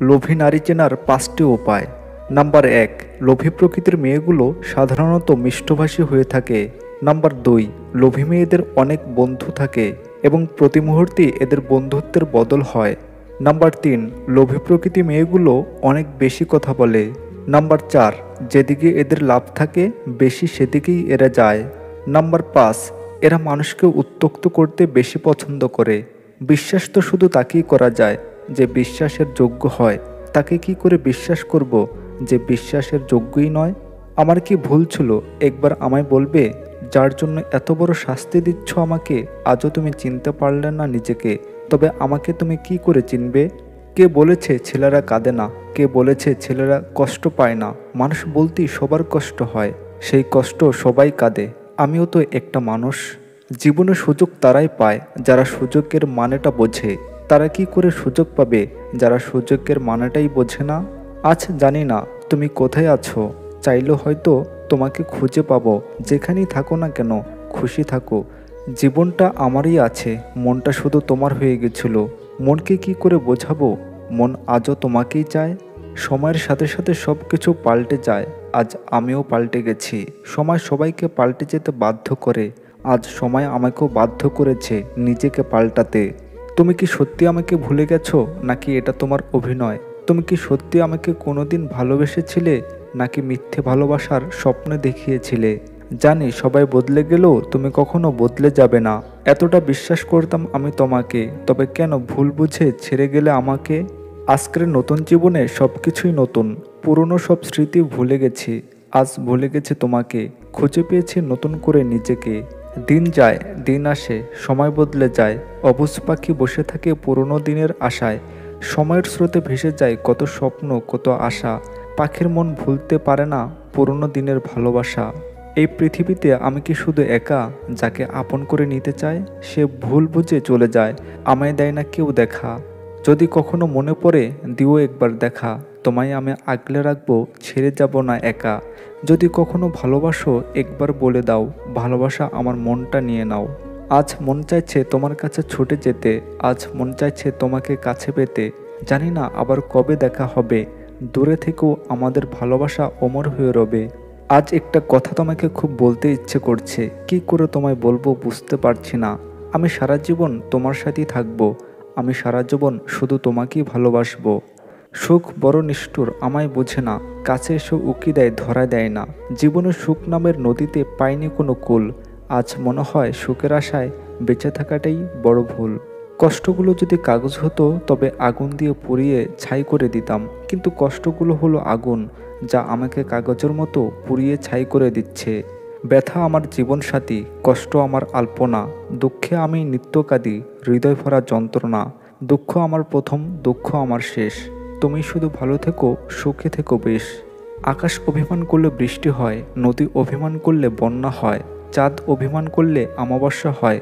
লোভী নারী চেনার ৫টি উপায়। নাম্বার ১, লোভী প্রকৃতির মেয়েগুলো সাধারণত মিষ্টভাষী হয়ে থাকে। নাম্বার ২, লোভী মেয়েদের অনেক বন্ধু থাকে এবং প্রতি মুহূর্তে এদের বন্ধুত্বের বদল হয়। নাম্বার ৩, লোভী প্রকৃতি মেয়েগুলো অনেক বেশি কথা বলে। নাম্বার ৪, যেদিকে এদের লাভ থাকে বেশি সেদিকেই এরা যায়। নাম্বার ৫, এরা মানুষকে উত্ত্যক্ত করতে বেশি পছন্দ করে। বিশ্বাস তো শুধু তাকেই করা যায় যে বিশ্বাসের যোগ্য হয়। তাকে কি করে বিশ্বাস করব যে বিশ্বাসের যোগ্যই নয়? আমার কি ভুল ছিল একবার আমায় বলবে? যার জন্য এত বড় শাস্তি দিচ্ছ আমাকে, আজও তুমি চিনতে পারলে না নিজেকে, তবে আমাকে তুমি কি করে চিনবে? কে বলেছে ছেলেরা কাঁদে না? কে বলেছে ছেলেরা কষ্ট পায় না? মানুষ বলতেই সবার কষ্ট হয়, সেই কষ্ট সবাই কাঁদে। আমিও তো একটা মানুষ। জীবনে সুযোগ তারাই পায় যারা সুযোগের মানেটা বোঝে। তারা কি করে সুযোগ পাবে যারা সুযোগের মানেটাই বোঝে না? আজ জানি না তুমি কোথায় আছো, চাইলেও হয়তো তোমাকে খুঁজে পাবো। যেখানেই থাকো না কেন, খুশি থাকো। জীবনটা আমারই আছে, মনটা শুধু তোমার হয়ে গেছিল। মনকে কি করে বোঝাবো? মন আজও তোমাকেই চায়। সময়ের সাথে সাথে সব কিছু পাল্টে যায়। আজ আমিও পাল্টে গেছি। সময় সবাইকে পাল্টে যেতে বাধ্য করে। আজ সময় আমাকেও বাধ্য করেছে নিজেকে পাল্টাতে। তুমি কি সত্যি আমাকে ভুলে গেছো, নাকি এটা তোমার অভিনয়? তুমি কি সত্যি আমাকে কোনোদিন ভালোবেসেছিলে, নাকি মিথ্যে ভালোবাসার স্বপ্ন দেখিয়েছিলে? জানি সবাই বদলে গেলেও তুমি কখনো বদলে যাবে না। এতটা বিশ্বাস করতাম আমি তোমাকে, তবে কেন ভুল বুঝে ছেড়ে গেলে আমাকে? আজকের নতুন জীবনে সব কিছুই নতুন। পুরনো সব স্মৃতি ভুলে গেছি। আজ ভুলে গেছি তোমাকে। খুঁজে পেয়েছি নতুন করে নিজেকে। দিন যায়, দিন আসে, সময় বদলে যায়। অবুঝ পাখি বসে থাকে পুরনো দিনের আশায়। সময়ের স্রোতে ভেসে যায় কত স্বপ্ন, কত আশা। পাখির মন ভুলতে পারে না পুরনো দিনের ভালোবাসা। এই পৃথিবীতে আমি কি শুধু একা, যাকে আপন করে নিতে চায়? সে ভুল বুঝে চলে যায়, আমায় দেয় না কেউ দেখা। যদি কখনো মনে পড়ে, দিও একবার দেখা। তোমায় আমি আগলে রাখবো, ছেড়ে যাব না একা। যদি কখনো ভালোবাসো, একবার বলে দাও, ভালোবাসা আমার মনটা নিয়ে নাও। আজ মন চাইছে তোমার কাছে ছুটে যেতে। আজ মন চাইছে তোমাকে কাছে পেতে। জানি না আবার কবে দেখা হবে। দূরে থেকেও আমাদের ভালোবাসা অমর হয়ে রবে। আজ একটা কথা তোমাকে খুব বলতে ইচ্ছে করছে। কি করে তোমায় বলবো বুঝতে পারছি না। আমি সারা জীবন তোমার সাথেই থাকবো। আমি সারা জীবন শুধু তোমাকেই ভালোবাসবো। সুখ বড় নিষ্ঠুর, আমায় বোঝে না। কাছে এসে উকি দেয়, ধরা দেয় না। জীবনে সুখ নামের নদীতে পাইনি কোনো কুল। আজ মনে হয় সুখের আশায় বেঁচে থাকাটাই বড় ভুল। কষ্টগুলো যদি কাগজ হতো, তবে আগুন দিয়ে পুড়িয়ে ছাই করে দিতাম। কিন্তু কষ্টগুলো হলো আগুন, যা আমাকে কাগজের মতো পুড়িয়ে ছাই করে দিচ্ছে। ব্যথা আমার জীবনসাথী, কষ্ট আমার আলপনা। দুঃখে আমি নিত্য কাঁদি, হৃদয় ভরা যন্ত্রণা। দুঃখ আমার প্রথম, দুঃখ আমার শেষ। তুমি শুধু ভালো থেকো, সুখে থেকো বেশ। আকাশ অভিমান করলে বৃষ্টি হয়, নদী অভিমান করলে বন্যা হয়, চাঁদ অভিমান করলে অমাবস্যা হয়,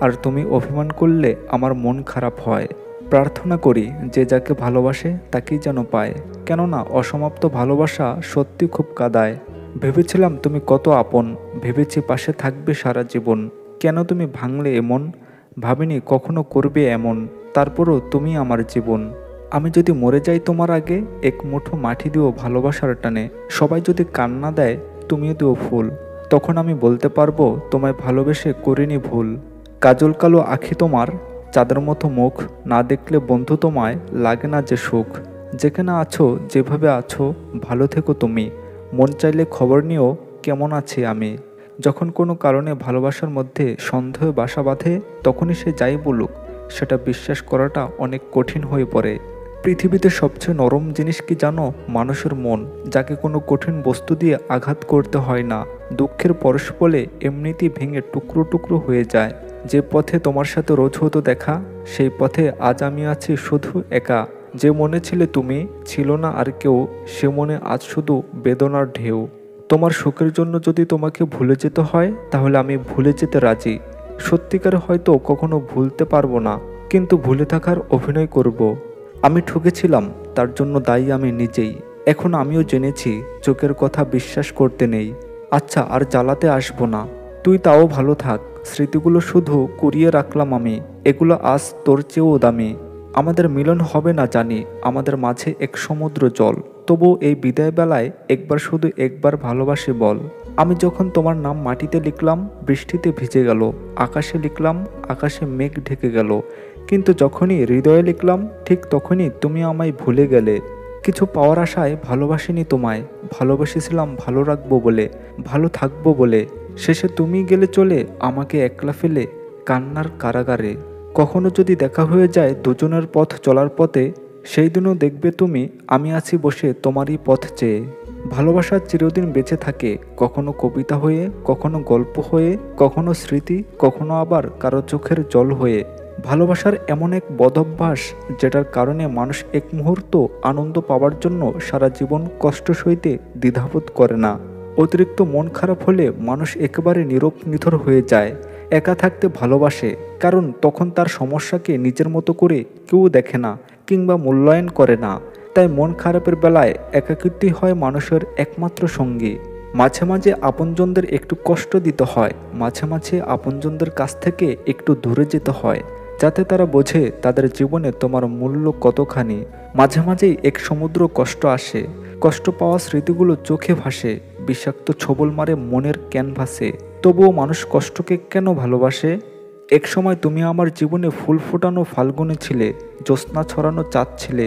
আর তুমি অভিমান করলে আমার মন খারাপ হয়। প্রার্থনা করি যে যাকে ভালোবাসে তাকেই যেন পায়, কেননা অসমাপ্ত ভালোবাসা সত্যি খুব কাঁদায়। ভেবেছিলাম তুমি কত আপন, ভেবেছি পাশে থাকবে সারা জীবন। কেন তুমি ভাঙলে এমন? ভাবিনি কখনো করবে এমন। তারপরও তুমি আমার জীবন। আমি যদি মরে যাই তোমার আগে, এক মুঠো মাটি দিও ভালোবাসার টানে। সবাই যদি কান্না দেয়, তুমিও দিও ফুল। তখন আমি বলতে পারবো তোমায় ভালোবেসে করিনি ভুল। কাজল কালো আখি তোমার, চাঁদের মতো মুখ। না দেখলে বন্ধু তোমায় লাগে না যে সুখ। যেখানে আছো, যেভাবে আছো, ভালো থেকো তুমি। মন চাইলে খবর নিও কেমন আছি আমি। যখন কোনো কারণে ভালোবাসার মধ্যে সন্দেহ বাসা বাঁধে, তখনই সে যাই বলুক, সেটা বিশ্বাস করাটা অনেক কঠিন হয়ে পড়ে। পৃথিবীতে সবচেয়ে নরম জিনিস কি জানো? মানুষের মন, যাকে কোনো কঠিন বস্তু দিয়ে আঘাত করতে হয় না। দুঃখের পরশ বলে এমনিতেই ভেঙে টুকরো টুকরো হয়ে যায়। যে পথে তোমার সাথে রোজ হতো দেখা, সেই পথে আজ আমি আছি শুধু একা। যে মনে ছিলে তুমি, ছিল না আর কেউ, সে মনে আজ শুধু বেদনার ঢেউ। তোমার সুখের জন্য যদি তোমাকে ভুলে যেতে হয়, তাহলে আমি ভুলে যেতে রাজি। সত্যিকারে হয়তো কখনো ভুলতে পারবো না, কিন্তু ভুলে থাকার অভিনয় করব। আমি ঠকেছিলাম, তার জন্য দায়ী আমি নিজেই। এখন আমিও জেনেছি চোখের কথা বিশ্বাস করতে নেই। আচ্ছা, আর জ্বালাতে আসবো না। তুই তাও ভালো থাক। স্মৃতিগুলো শুধু কুড়িয়ে রাখলাম আমি। এগুলো আজ তোর চেয়েও দামি। আমাদের মিলন হবে না জানি, আমাদের মাঝে এক সমুদ্র জল, তবু এই বিদায় বেলায় একবার শুধু একবার ভালোবাসি বল। আমি যখন তোমার নাম মাটিতে লিখলাম বৃষ্টিতে ভিজে গেল, আকাশে লিখলাম আকাশে মেঘ ঢেকে গেল, কিন্তু যখনই হৃদয়ে লিখলাম ঠিক তখনই তুমি আমায় ভুলে গেলে। কিছু পাওয়ার আশায় ভালোবাসিনি তোমায়, ভালোবেসেছিলাম ভালো রাখবো বলে, ভালো থাকবো বলে। শেষে তুমি গেলে চলে আমাকে একলা ফেলে কান্নার কারাগারে। কখনো যদি দেখা হয়ে যায় দুজনের পথ চলার পথে, সেই দিনও দেখবে তুমি আমি আছি বসে তোমারই পথ চেয়ে। ভালোবাসা চিরদিন বেঁচে থাকে, কখনো কবিতা হয়ে, কখনো গল্প হয়ে, কখনো স্মৃতি, কখনো আবার কারো চোখের জল হয়ে। ভালোবাসার এমন এক বদভ্যাস যেটার কারণে মানুষ এক মুহূর্ত আনন্দ পাওয়ার জন্য সারা জীবন কষ্ট সইতে দ্বিধাবোধ করে না। অতিরিক্ত মন খারাপ হলে মানুষ একেবারে নীরব নিথর হয়ে যায়। একা থাকতে ভালোবাসে, কারণ তখন তার সমস্যাকে নিজের মতো করে কেউ দেখে না কিংবা মূল্যায়ন করে না। তাই মন খারাপের বেলায় একাকিত্বই হয় মানুষের একমাত্র সঙ্গী। মাঝে মাঝে আপনজনদের একটু কষ্ট দিতে হয়, মাঝে মাঝে আপনজনদের কাছ থেকে একটু দূরে যেতে হয়, যাতে তারা বোঝে তাদের জীবনে তোমার মূল্য কতখানি। মাঝে মাঝেই এক সমুদ্র কষ্ট আসে, কষ্ট পাওয়া স্মৃতিগুলো চোখে ভাসে, বিষাক্ত ছোবল মারে মনের ক্যানভাসে। তবুও মানুষ কষ্টকে কেন ভালোবাসে? এক সময় তুমি আমার জীবনে ফুল ফোটানো ফাল্গুনে ছিলে, জ্যোৎস্না ছড়ানো চাঁদ ছিলে,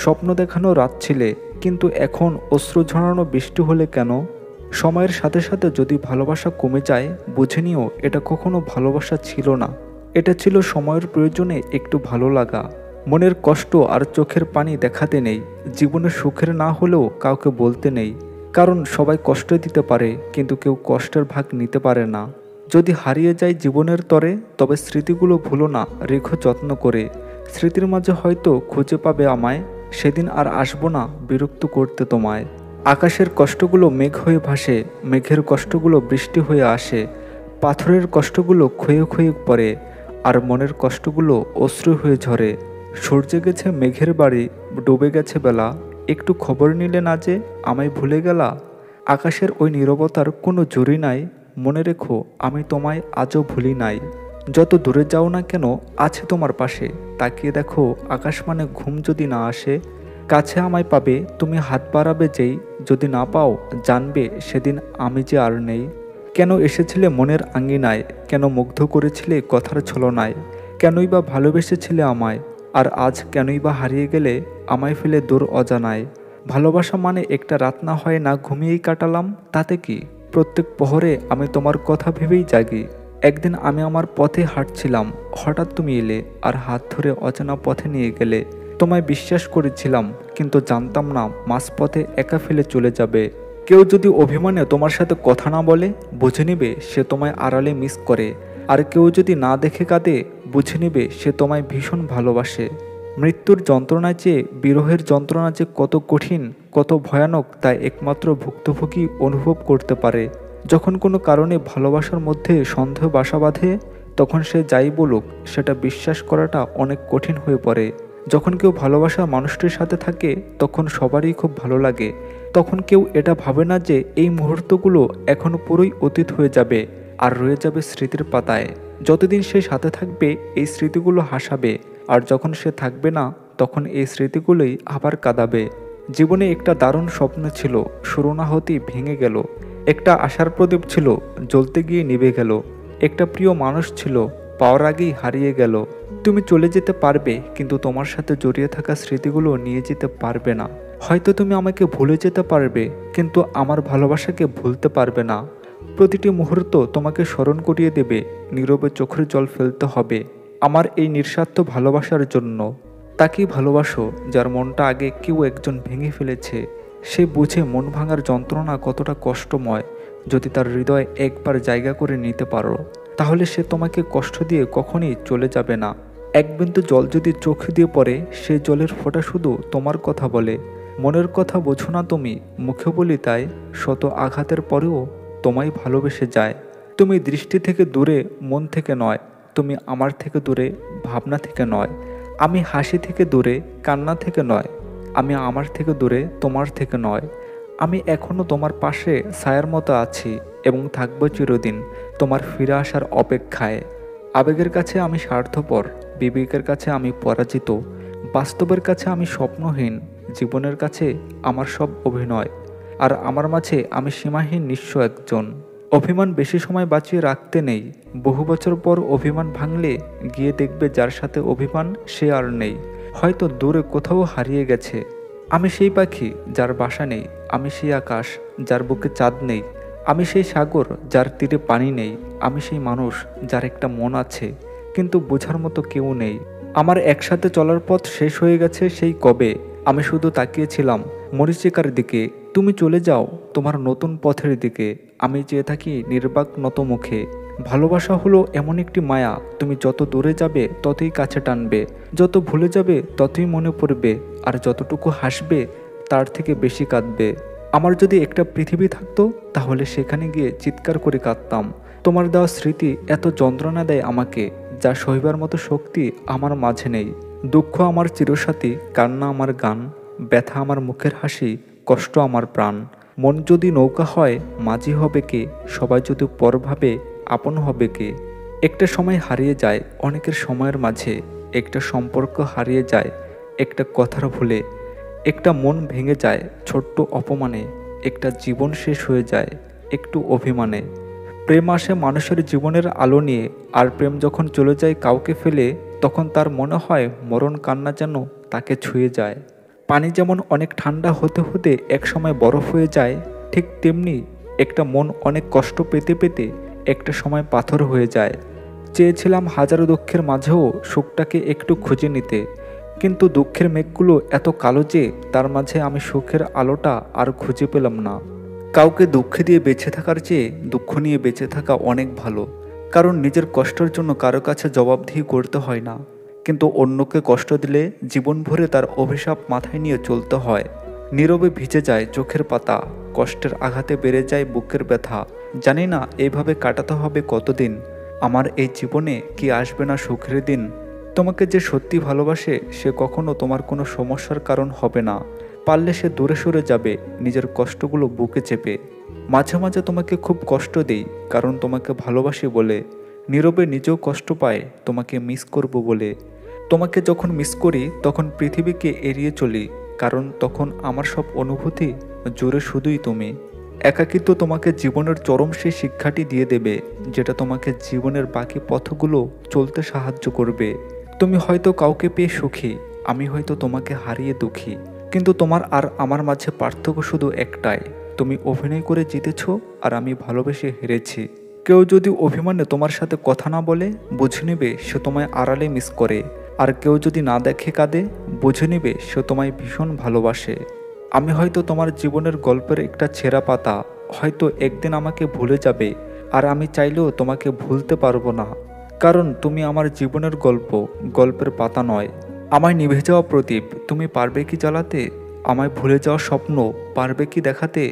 স্বপ্ন দেখানো রাত ছিলে, কিন্তু এখন অশ্রু ঝরানো বৃষ্টি হলে কেন? সময়ের সাথে সাথে যদি ভালোবাসা কমে যায়, বুঝে নিও এটা কখনো ভালোবাসা ছিল না, এটা ছিল সময়ের প্রয়োজনে একটু ভালো লাগা। মনের কষ্ট আর চোখের পানি দেখাতে নেই, জীবনের সুখের না হলেও কাউকে বলতে নেই, কারণ সবাই কষ্ট দিতে পারে কিন্তু কেউ কষ্টের ভাগ নিতে পারে না। যদি হারিয়ে যায় জীবনের তরে, তবে স্মৃতিগুলো ভুলো না, রেখো যত্ন করে। স্মৃতির মাঝে হয়তো খুঁজে পাবে আমায়, সেদিন আর আসবো না বিরক্ত করতে তোমায়। আকাশের কষ্টগুলো মেঘ হয়ে ভাসে, মেঘের কষ্টগুলো বৃষ্টি হয়ে আসে, পাথরের কষ্টগুলো ক্ষয়ে ক্ষয়ে পড়ে, আর মনের কষ্টগুলো অশ্রু হয়ে ঝরে। সূর্যে গেছে মেঘের বাড়ি, ডুবে গেছে বেলা, একটু খবর নিলে না যে আমায় ভুলে গেলা। আকাশের ওই নীরবতার কোনো জুড়ি নাই, মনে রেখো আমি তোমায় আজও ভুলি নাই। যত দূরে যাও না কেন আছে তোমার পাশে, তাকিয়ে দেখো আকাশ মানে ঘুম যদি না আসে। কাছে আমায় পাবে তুমি হাত বাড়াবে যেই, যদি না পাও জানবে সেদিন আমি যে আর নেই। কেন এসেছিলে মনের আঙ্গিনায়, কেন মুগ্ধ করেছিলে কথার ছলনায়, কেনই বা ভালোবেসেছিলে আমায়, আর আজ কেনই বা হারিয়ে গেলে আমায় ফেলে দূর অজানায়। ভালোবাসা মানে একটা রাত না হয় না ঘুমিয়েই কাটালাম, তাতে কি? প্রত্যেক প্রহরে আমি তোমার কথা ভেবেই জাগি। একদিন আমি আমার পথে হাঁটছিলাম, হঠাৎ তুমি এলে আর হাত ধরে অজানা পথে নিয়ে গেলে। তোমায় বিশ্বাস করেছিলাম, কিন্তু জানতাম না মাঝপথে একা ফেলে চলে যাবে। কেউ যদি অভিমানে তোমার সাথে কথা না বলে, বুঝে নিবে সে তোমায় আড়ালে মিস করে। আর কেউ যদি না দেখে কাঁদে, বুঝে নিবে সে তোমায় ভীষণ ভালোবাসে। মৃত্যুর যন্ত্রণা চেয়ে বিরহের যন্ত্রণা যে কত কঠিন, কত ভয়ানক, তা একমাত্র ভুক্তভোগী অনুভব করতে পারে। যখন কোনো কারণে ভালোবাসার মধ্যে সন্দেহ বাসা বাঁধে, তখন সে যাই বলুক সেটা বিশ্বাস করাটা অনেক কঠিন হয়ে পড়ে। যখন কেউ ভালোবাসার মানুষটির সাথে থাকে, তখন সবারই খুব ভালো লাগে। তখন কেউ এটা ভাবে না যে এই মুহূর্তগুলো এখন পুরোই অতীত হয়ে যাবে আর রয়ে যাবে স্মৃতির পাতায়। যতদিন সে সাথে থাকবে এই স্মৃতিগুলো হাসাবে, আর যখন সে থাকবে না তখন এই স্মৃতিগুলোই আবার কাঁদাবে। জীবনে একটা দারুণ স্বপ্ন ছিল, শুরু না হতেই ভেঙে গেল। একটা আশার প্রদীপ ছিল, জ্বলতে গিয়ে নিভে গেল। একটা প্রিয় মানুষ ছিল, পাওয়ার আগেই হারিয়ে গেল। তুমি চলে যেতে পারবে, কিন্তু তোমার সাথে জড়িয়ে থাকা স্মৃতিগুলো নিয়ে যেতে পারবে না। হয়তো তুমি আমাকে ভুলে যেতে পারবে, কিন্তু আমার ভালোবাসাকে ভুলতে পারবে না। প্রতিটি মুহূর্ত তোমাকে স্মরণ করিয়ে দেবে, নীরবে চোখের জল ফেলতে হবে আমার এই নিঃস্বার্থ ভালোবাসার জন্য। তাকেই ভালোবাসো যার মনটা আগে কেউ একজন ভেঙে ফেলেছে। সে বুঝে মন ভাঙার যন্ত্রণা কতটা কষ্টময়। যদি তার হৃদয়ে একবার জায়গা করে নিতে পারো, তাহলে সে তোমাকে কষ্ট দিয়ে কখনই চলে যাবে না। এক বিন্দু জল যদি চোখ দিয়ে পড়ে, সে জলের ফোঁটা শুধু তোমার কথা বলে। মনের কথা বোঝো না তুমি, মুখে বলি তাই, শত আঘাতের পরেও তোমায় ভালোবেসে যায়। তুমি দৃষ্টি থেকে দূরে, মন থেকে নয়। তুমি আমার থেকে দূরে, ভাবনা থেকে নয়। আমি হাসি থেকে দূরে, কান্না থেকে নয়। আমি আমার থেকে দূরে, তোমার থেকে নয়। আমি এখনও তোমার পাশে ছায়ার মতো আছি এবং থাকবো চিরদিন তোমার ফিরে আসার অপেক্ষায়। আবেগের কাছে আমি স্বার্থপর, বিবেকের কাছে আমি পরাজিত, বাস্তবের কাছে আমি স্বপ্নহীন, জীবনের কাছে আমার সব অভিনয়, আর আমার মাঝে আমি সীমাহীন নিঃস্ব একজন। অভিমান বেশি সময় বাঁচিয়ে রাখতে নেই। বহু বছর পর অভিমান ভাঙলে গিয়ে দেখবে যার সাথে অভিমান সে আর নেই, হয়তো দূরে কোথাও হারিয়ে গেছে। আমি সেই পাখি যার বাসা নেই, আমি সেই আকাশ যার বুকে চাঁদ নেই, আমি সেই সাগর যার তীরে পানি নেই, আমি সেই মানুষ যার একটা মন আছে কিন্তু বোঝার মতো কেউ নেই। আমার একসাথে চলার পথ শেষ হয়ে গেছে সেই কবে। আমি শুধু তাকিয়েছিলাম মরীচিকার দিকে, তুমি চলে যাও তোমার নতুন পথের দিকে। আমি চেয়ে থাকি নির্বাক নত মুখে। ভালোবাসা হলো এমন একটি মায়া, তুমি যত দূরে যাবে ততই কাছে টানবে, যত ভুলে যাবে ততই মনে পড়বে, আর যতটুকু হাসবে তার থেকে বেশি কাঁদবে। আমার যদি একটা পৃথিবী থাকতো তাহলে সেখানে গিয়ে চিৎকার করে কাঁদতাম। তোমার দেওয়া স্মৃতি এত যন্ত্রণা দেয় আমাকে, যা সহিবার মতো শক্তি আমার মাঝে নেই। দুঃখ আমার চিরসাথী, কান্না আমার গান, ব্যথা আমার মুখের হাসি, কষ্ট আমার প্রাণ। মন যদি নৌকা হয় মাঝি হবে কে, সবাই যদি পর ভাবে আপন হবে কে। একটা সময় হারিয়ে যায় অনেকের সময়ের মাঝে, একটা সম্পর্ক হারিয়ে যায় একটা কথার ভুলে, একটা মন ভেঙে যায় ছোট্ট অপমানে, একটা জীবন শেষ হয়ে যায় একটু অভিমানে। প্রেম আসে মানুষের জীবনের আলো নিয়ে, আর প্রেম যখন চলে যায় কাউকে ফেলে, তখন তার মনে হয় মরণ কান্না যেন তাকে ছুঁয়ে যায়। পানি যেমন অনেক ঠান্ডা হতে হতে একসময় বরফ হয়ে যায়, ঠিক তেমনি একটা মন অনেক কষ্ট পেতে পেতে একটা সময় পাথর হয়ে যায়। চেয়েছিলাম হাজারো দুঃখের মাঝেও সুখটাকে একটু খুঁজে নিতে, কিন্তু দুঃখের মেঘগুলো এত কালো যে তার মাঝে আমি সুখের আলোটা আর খুঁজে পেলাম না। কাউকে দুঃখ দিয়ে বেঁচে থাকার চেয়ে দুঃখ নিয়ে বেঁচে থাকা অনেক ভালো, কারণ নিজের কষ্টের জন্য কারো কাছে জবাবদিহি করতে হয় না, কিন্তু অন্যকে কষ্ট দিলে জীবন ভরে তার অভিশাপ মাথায় নিয়ে চলতে হয়। নীরবে ভিজে যায় চোখের পাতা, কষ্টের আঘাতে বেড়ে যায় বুকের ব্যথা। জানি না এইভাবে কাটাতে হবে কতদিন, আমার এই জীবনে কি আসবে না সুখের দিন। তোমাকে যে সত্যি ভালোবাসে সে কখনো তোমার কোনো সমস্যার কারণ হবে না, পারলে সে দূরে সরে যাবে নিজের কষ্টগুলো বুকে চেপে। মাঝে মাঝে তোমাকে খুব কষ্ট দেই কারণ তোমাকে ভালোবাসি বলে, নীরবে নিজেও কষ্ট পায় তোমাকে মিস করব বলে। তোমাকে যখন মিস করি তখন পৃথিবীকে এড়িয়ে চলি, কারণ তখন আমার সব অনুভূতি জুড়ে শুধুই তুমি। একাকিত্ব তোমাকে জীবনের চরম সেই শিক্ষাটি দিয়ে দেবে, যেটা তোমাকে জীবনের বাকি পথগুলো চলতে সাহায্য করবে। তুমি হয়তো কাউকে পেয়ে সুখী, আমি হয়তো তোমাকে হারিয়ে দুঃখী, কিন্তু তোমার আর আমার মাঝে পার্থক্য শুধু একটাই, তুমি অভিনয় করে জিতেছ আর আমি ভালোবেসে হেরেছি। কেউ যদি অভিমানে তোমার সাথে কথা না বলে, বুঝে নেবে সে তোমায় আড়ালে মিস করে, আর কেউ যদি না দেখে কাঁদে, বুঝে নেবে সে তোমায় ভীষণ ভালোবাসে। আমি হয়তো তোমার জীবনের গল্পের একটা ছেঁড়া পাতা, হয়তো একদিন আমাকে ভুলে যাবে, আর আমি চাইলেও তোমাকে ভুলতে পারবো না, কারণ তুমি আমার জীবনের গল্প, গল্পের পাতা নয়। আমায় নিভে যাওয়া প্রদীপ তুমি পারবে কি জ্বালাতে, আমায় ভুলে যাওয়া স্বপ্ন পারবে কি দেখাতে,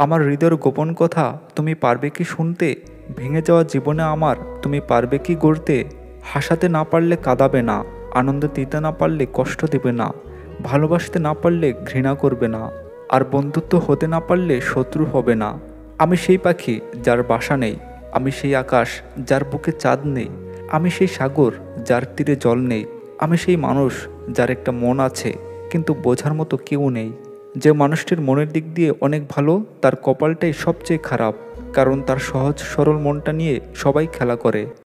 আমার হৃদয়ের গোপন কথা তুমি পারবে কি শুনতে, ভেঙে যাওয়া জীবনে আমার তুমি পারবে কি গড়তে। হাসাতে না পারলে কাঁদাবে না, আনন্দ দিতে না পারলে কষ্ট দেবে না, ভালোবাসতে না পারলে ঘৃণা করবে না, আর বন্ধুত্ব হতে না পারলে শত্রু হবে না। আমি সেই পাখি যার বাসা নেই, আমি সেই আকাশ যার বুকে চাঁদ নেই, আমি সেই সাগর যার তীরে জল নেই, আমি সেই মানুষ যার একটা মন আছে কিন্তু বোঝার মতো কেউ নেই। যে মানুষটির মনের দিক দিয়ে অনেক ভালো, তার কপালটাই সবচেয়ে খারাপ, কারণ তার সহজ সরল মনটা নিয়ে সবাই খেলা করে।